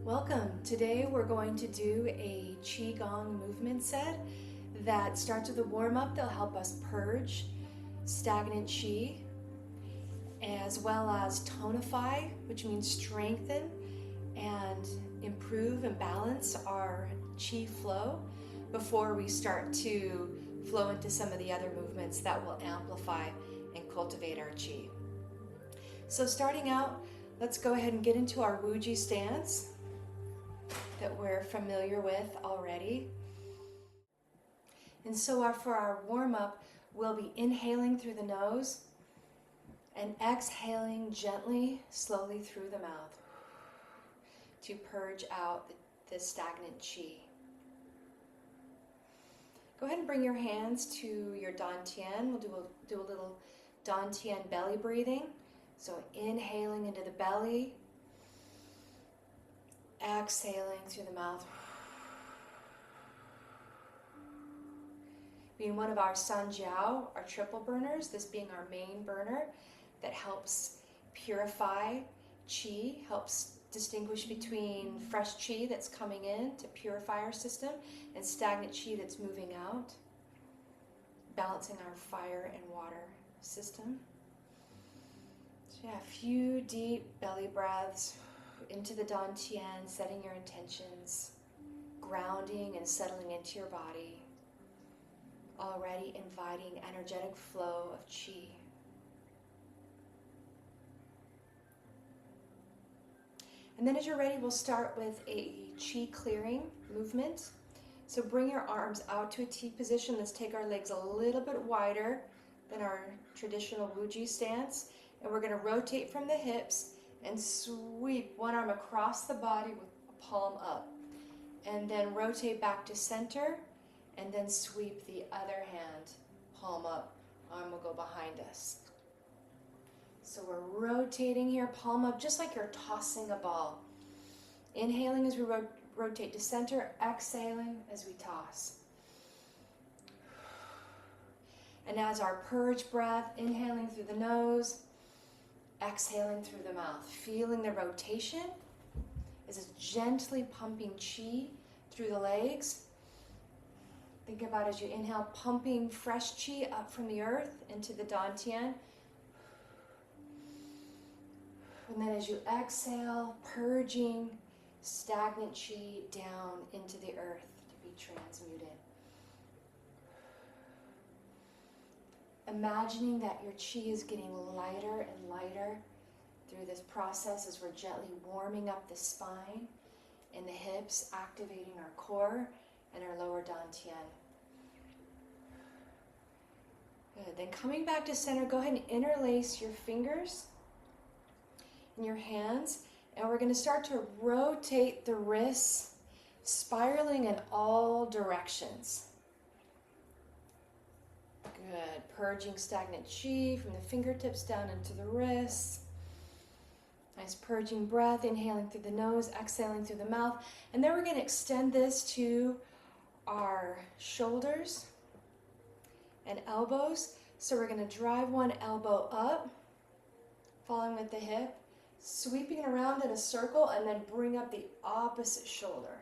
Welcome. Today we're going to do a Qigong movement set that starts with a warm-up that'll help us purge stagnant Qi, as well as tonify, which means strengthen and improve and balance our Qi flow before we start to flow into some of the other movements that will amplify and cultivate our Qi. So starting out, let's go ahead and get into our Wuji stance that we're familiar with already. And so for our warm-up, we'll be inhaling through the nose and exhaling gently, slowly through the mouth to purge out the stagnant Qi. Go ahead and bring your hands to your dantien. We'll do a little dantien belly breathing. So inhaling into the belly, exhaling through the mouth. Being one of our San Jiao, our triple burners, this being our main burner that helps purify Qi, helps distinguish between fresh Qi that's coming in to purify our system and stagnant Qi that's moving out, balancing our fire and water system. So yeah, a few deep belly breaths into the dantien, setting your intentions, grounding and settling into your body, already inviting energetic flow of Qi. And then as you're ready, we'll start with a Qi clearing movement. So bring your arms out to a T position. Let's take our legs a little bit wider than our traditional Wuji stance. And we're going to rotate from the hips and sweep one arm across the body with a palm up. And then rotate back to center and then sweep the other hand, palm up, arm will go behind us. So we're rotating here, palm up, just like you're tossing a ball. Inhaling as we rotate to center, exhaling as we toss. And as our purge breath, inhaling through the nose, exhaling through the mouth, feeling the rotation as it's gently pumping Qi through the legs. Think about as you inhale, pumping fresh Qi up from the earth into the dantien. And then as you exhale, purging stagnant Qi down into the earth to be transmuted. Imagining that your Qi is getting lighter and lighter through this process as we're gently warming up the spine and the hips, activating our core and our lower dantien. Good. Then coming back to center, go ahead and interlace your fingers and your hands, and we're going to start to rotate the wrists, spiraling in all directions. Good. Purging stagnant Qi from the fingertips down into the wrists. Nice purging breath, inhaling through the nose, exhaling through the mouth. And then we're going to extend this to our shoulders and elbows. So we're going to drive one elbow up, following with the hip, sweeping it around in a circle, and then bring up the opposite shoulder.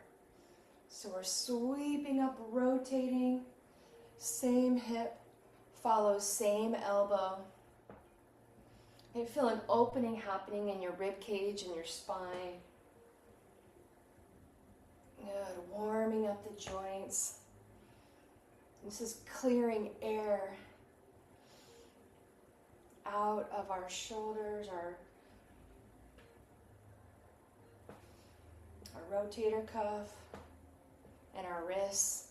So we're sweeping up, rotating, same hip, follows same elbow. You feel an opening happening in your rib cage and your spine. Good, warming up the joints. This is clearing air out of our shoulders, our rotator cuff, and our wrists.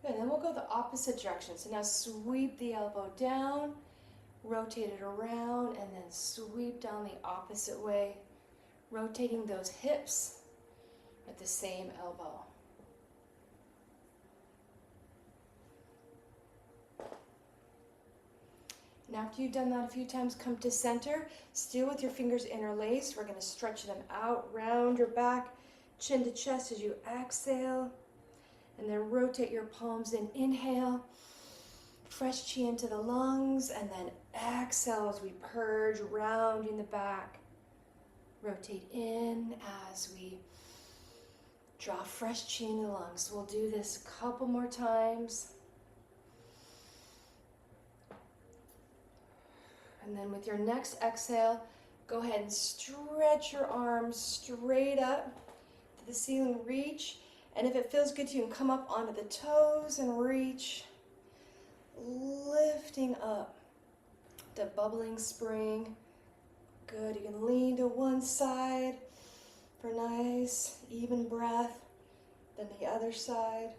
Good, then we'll go the opposite direction. So now sweep the elbow down, rotate it around, and then sweep down the opposite way, rotating those hips at the same elbow. And after you've done that a few times, come to center, still with your fingers interlaced. We're going to stretch them out, round your back, chin to chest as you exhale. And then rotate your palms in. Inhale, fresh Qi into the lungs, and then exhale as we purge, rounding the back. Rotate in as we Draw fresh chi in the lungs. We'll do this a couple more times. And then with your next exhale, go ahead and stretch your arms straight up to the ceiling, reach. And if it feels good to you, come up onto the toes and reach. Lifting up the bubbling spring. Good, you can lean to one side for nice, even breath. Then the other side.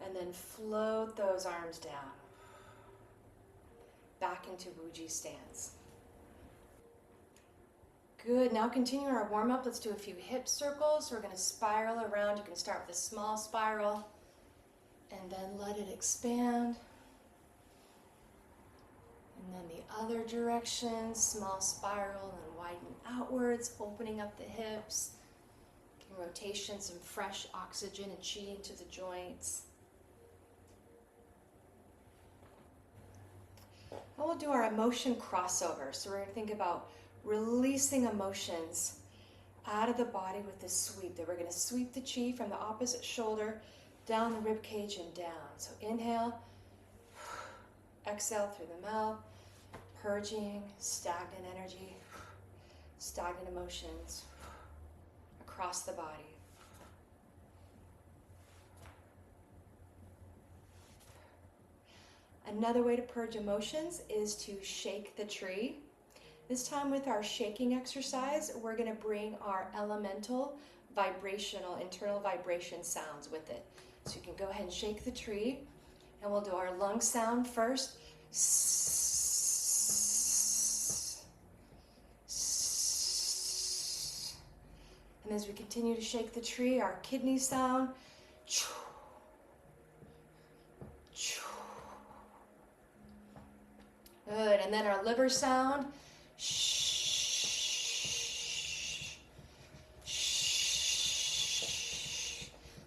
And then float those arms down. Back into Wuji stance. Good, now continuing our warm-up, let's do a few hip circles. So we're going to spiral around. You can start with a small spiral and then let it expand. And then the other direction, small spiral and widen outwards, opening up the hips. Getting rotation, some fresh oxygen and chi into the joints. And we'll do our emotion crossover. So we're going to think about releasing emotions out of the body with this sweep. That we're going to sweep the chi from the opposite shoulder down the rib cage and down. So inhale, exhale through the mouth, purging stagnant energy, stagnant emotions across the body. Another way to purge emotions is to shake the tree. This time with our shaking exercise, we're going to bring our elemental, vibrational, internal vibration sounds with it. So you can go ahead and shake the tree, and we'll do our lung sound first. And as we continue to shake the tree, our kidney sound. Good, and then our liver sound. So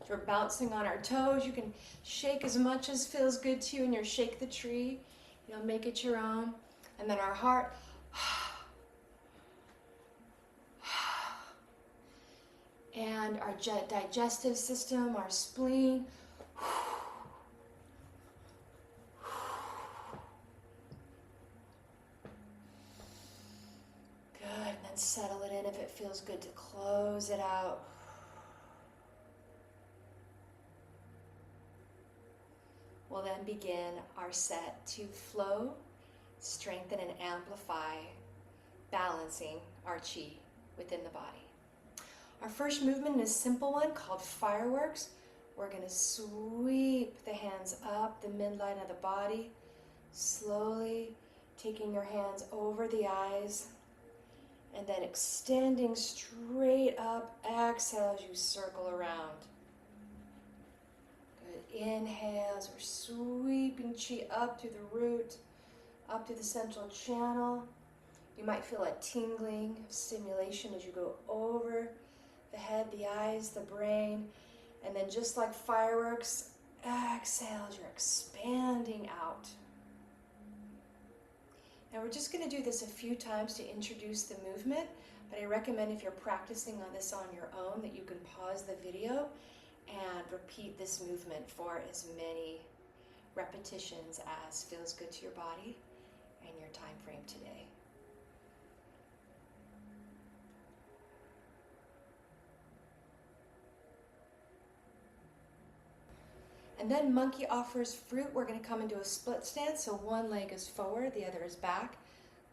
we're bouncing on our toes. You can shake as much as feels good to you in your shake the tree. Make it your own. And then our heart. And our digestive system, our spleen. Good, and then settle it in if it feels good to close it out. We'll then begin our set to flow, strengthen, and amplify, balancing our chi within the body. Our first movement is a simple one called fireworks. We're going to sweep the hands up the midline of the body, slowly taking your hands over the eyes, and then extending straight up. Exhale as you circle around. Good. Inhale as we're sweeping chi up through the root, up to the central channel. You might feel a tingling stimulation as you go over the head, the eyes, the brain, and then just like fireworks, exhale as you're expanding out. Now we're just going to do this a few times to introduce the movement, but I recommend if you're practicing on this on your own that you can pause the video and repeat this movement for as many repetitions as feels good to your body and your time frame today. And then monkey offers fruit. We're going to come into a split stance. So one leg is forward, the other is back,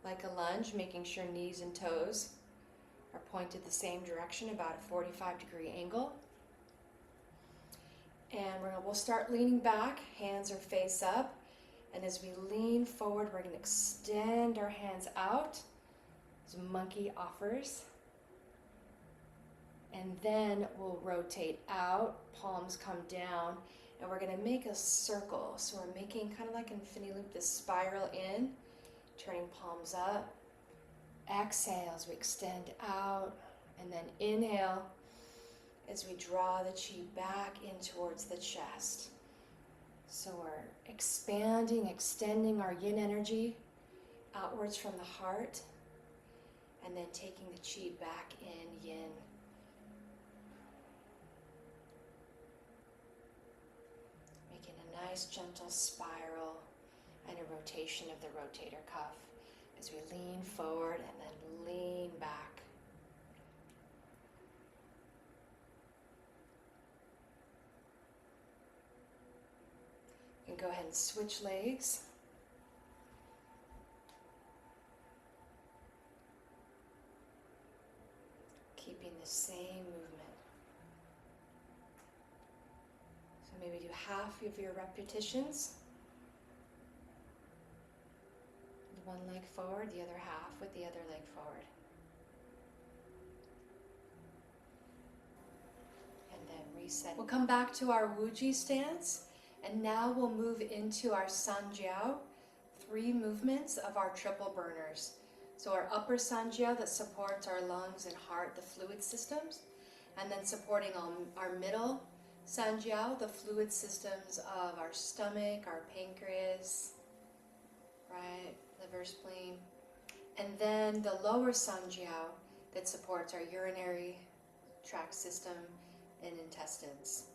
like a lunge, making sure knees and toes are pointed the same direction, about a 45-degree angle. And we'll start leaning back, hands are face up. And as we lean forward, we're going to extend our hands out. So monkey offers. And then we'll rotate out, palms come down. And we're going to make a circle. So we're making kind of like infinity loop, this spiral in, turning palms up. Exhale as we extend out. And then inhale as we draw the chi back in towards the chest. So we're expanding, extending our yin energy outwards from the heart. And then taking the chi back in yin nice gentle spiral and a rotation of the rotator cuff as we lean forward and then lean back. You can go ahead and switch legs. Keeping the same movement. So maybe do half of your repetitions. One leg forward, the other half with the other leg forward. And then reset. We'll come back to our Wuji stance, and now we'll move into our San Jiao, 3 movements of our triple burners. So our upper San Jiao that supports our lungs and heart, the fluid systems, and then supporting our middle San Jiao, the fluid systems of our stomach, our pancreas, right, liver, spleen, and then the lower San Jiao that supports our urinary tract system and intestines.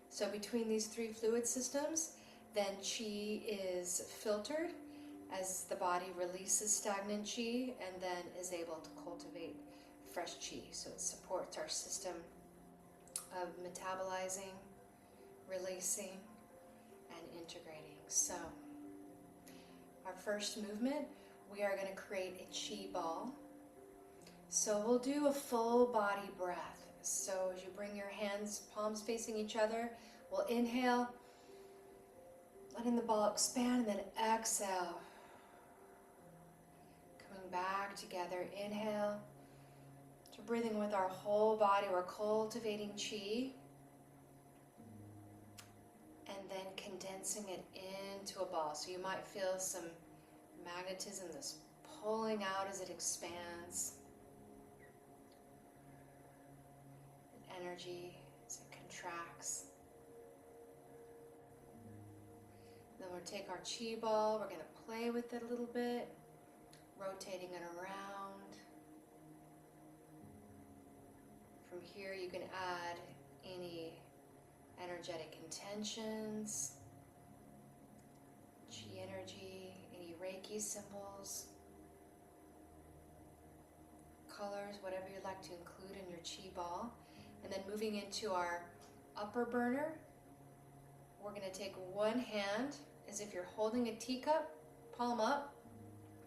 So between these 3 fluid systems, then Qi is filtered as the body releases stagnant Qi and then is able to cultivate fresh Qi. So it supports our system of metabolizing, releasing, and integrating. So our first movement, we are going to create a Qi ball. So we'll do a full body breath. So as you bring your hands, palms facing each other, we'll inhale, letting the ball expand, and then exhale. Coming back together, inhale. So breathing with our whole body, we're cultivating Qi. And then condensing it into a ball. So you might feel some magnetism, this pulling out as it expands. Energy as it contracts. Then we'll take our Qi ball, we're going to play with it a little bit, rotating it around. From here you can add any energetic intentions, Qi energy, any Reiki symbols, colors, whatever you'd like to include in your Qi ball. And then moving into our upper burner, we're going to take one hand as if you're holding a teacup, palm up,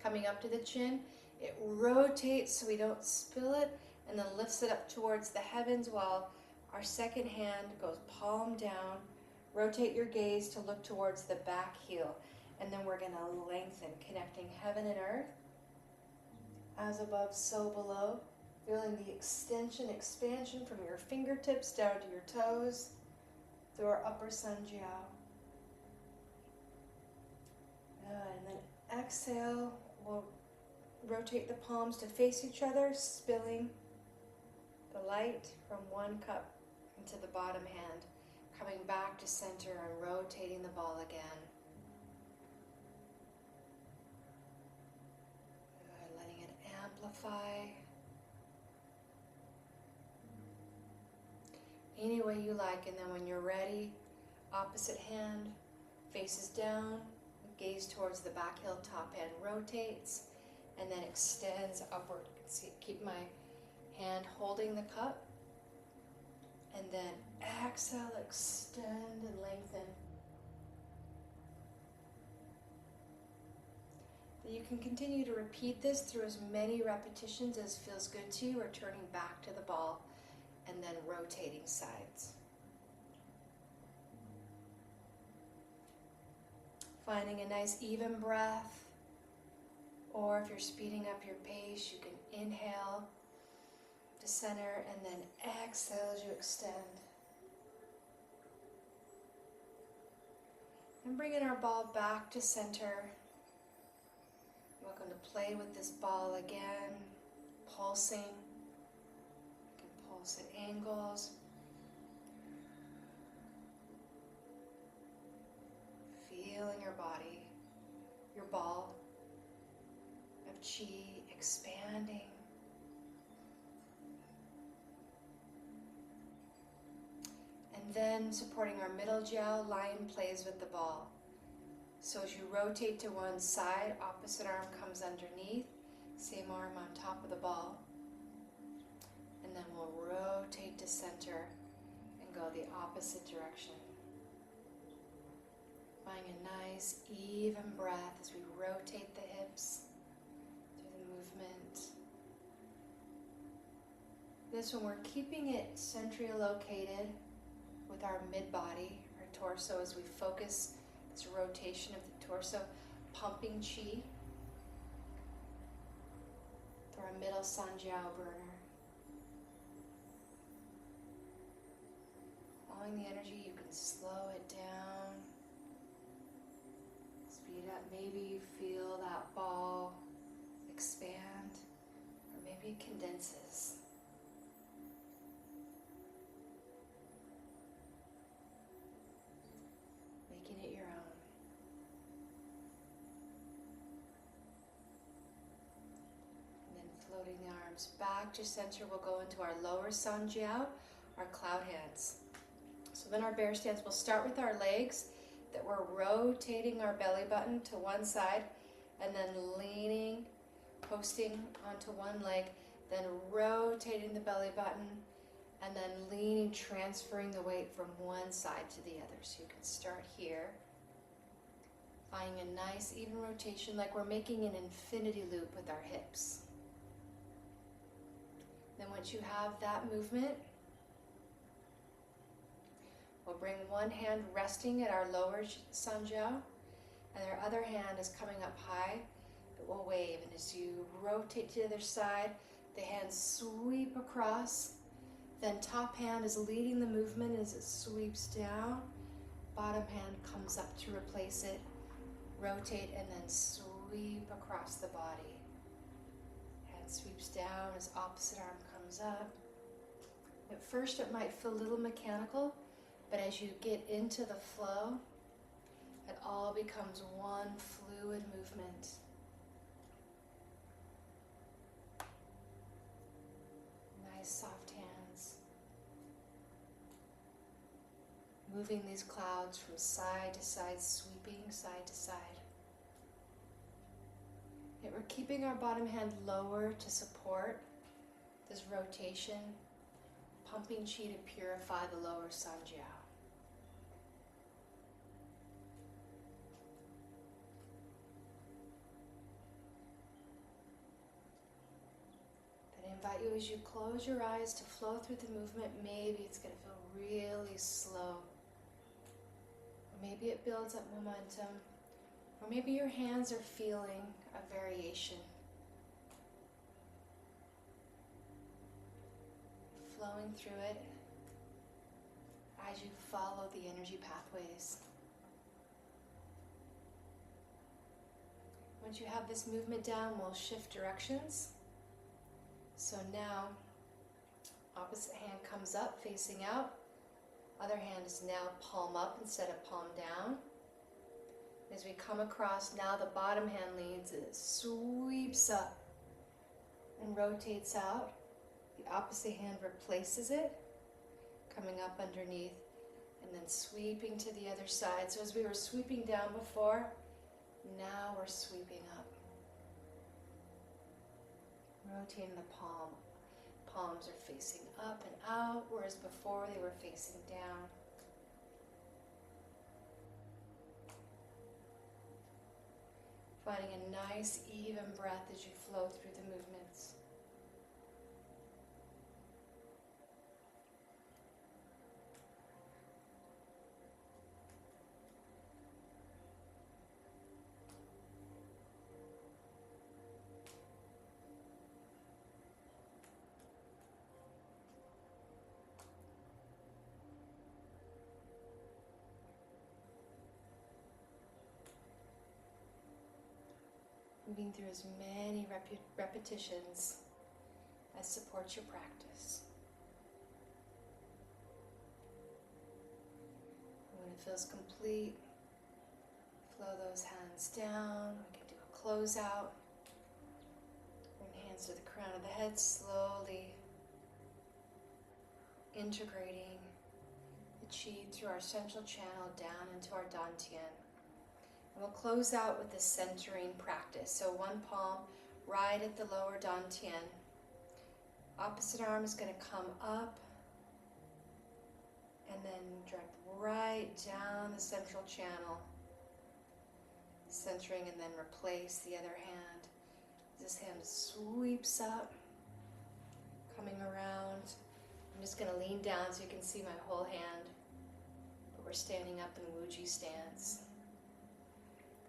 coming up to the chin. It rotates so we don't spill it, and then lifts it up towards the heavens while our second hand goes palm down. Rotate your gaze to look towards the back heel. And then we're going to lengthen, connecting heaven and earth. As above, so below. Feeling the extension, expansion from your fingertips down to your toes through our upper San Jiao. And then exhale, we'll rotate the palms to face each other, spilling the light from one cup into the bottom hand, coming back to center and rotating the ball again. Good, letting it amplify. Any way you like, and then when you're ready, opposite hand faces down, gaze towards the back heel, top hand rotates, and then extends upward. See, keep my hand holding the cup, and then exhale, extend and lengthen. You can continue to repeat this through as many repetitions as feels good to you, returning back to the ball and then rotating sides. Finding a nice even breath, or if you're speeding up your pace, you can inhale to center and then exhale as you extend. And bringing our ball back to center. We're going to play with this ball again, pulsing. You can pulse at angles. Feeling your body, your ball of Qi expanding. And then supporting our middle jiao, lion plays with the ball. So as you rotate to one side, opposite arm comes underneath, same arm on top of the ball. And then we'll rotate to center and go the opposite direction. Finding a nice even breath as we rotate the hips through the movement. This one we're keeping it centrally located with our mid-body, our torso, as we focus this rotation of the torso, pumping chi through our middle San Jiao burner. Following the energy, you can slow it down, speed up. Maybe you feel that ball expand, or maybe it condenses. Making it your own. And then floating the arms back to center, we'll go into our lower San Jiao, our cloud hands. So then our bear stance, we'll start with our legs, that we're rotating our belly button to one side, and then leaning, posting onto one leg, then rotating the belly button, and then leaning, transferring the weight from one side to the other. So you can start here, finding a nice even rotation, like we're making an infinity loop with our hips. Then once you have that movement, we'll bring one hand resting at our lower San Jiao, and our other hand is coming up high. It will wave, and as you rotate to the other side, the hands sweep across. Then top hand is leading the movement as it sweeps down. Bottom hand comes up to replace it. Rotate and then sweep across the body. Hand sweeps down as opposite arm comes up. At first it might feel a little mechanical, but as you get into the flow, it all becomes one fluid movement. Nice soft hands. Moving these clouds from side to side, sweeping side to side. Yet we're keeping our bottom hand lower to support this rotation, pumping chi to purify the lower San Jiao. Then I invite you, as you close your eyes, to flow through the movement. Maybe it's going to feel really slow. Or maybe it builds up momentum. Or maybe your hands are feeling a variation. Flowing through it as you follow the energy pathways. Once you have this movement down, we'll shift directions. So now, opposite hand comes up, facing out. Other hand is now palm up instead of palm down. As we come across, now the bottom hand leads, it sweeps up and rotates out. The opposite hand replaces it, coming up underneath, and then sweeping to the other side. So as we were sweeping down before, now we're sweeping up. Rotating the palm. Palms are facing up and out, whereas before they were facing down. Finding a nice even breath as you flow through the movements. Moving through as many repetitions as supports your practice. When it feels complete, flow those hands down. We can do a closeout. Bring hands to the crown of the head, slowly integrating the qi through our central channel down into our dantien. And we'll close out with the centering practice. So one palm right at the lower dantien. Opposite arm is going to come up and then direct right down the central channel, centering, and then replace the other hand. This hand sweeps up, coming around. I'm just going to lean down so you can see my whole hand, but we're standing up in Wuji stance.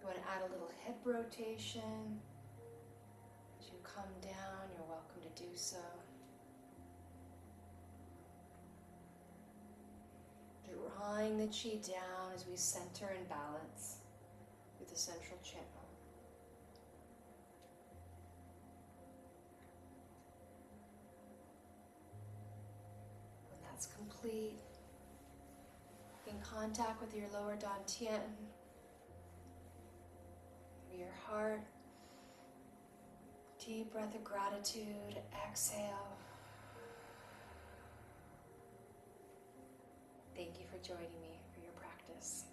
You want to add a little hip rotation. As you come down, you're welcome to do so. Drawing the qi down as we center and balance through the central channel. When that's complete, in contact with your lower dantien, your heart, deep breath of gratitude, exhale. Thank you for joining me for your practice.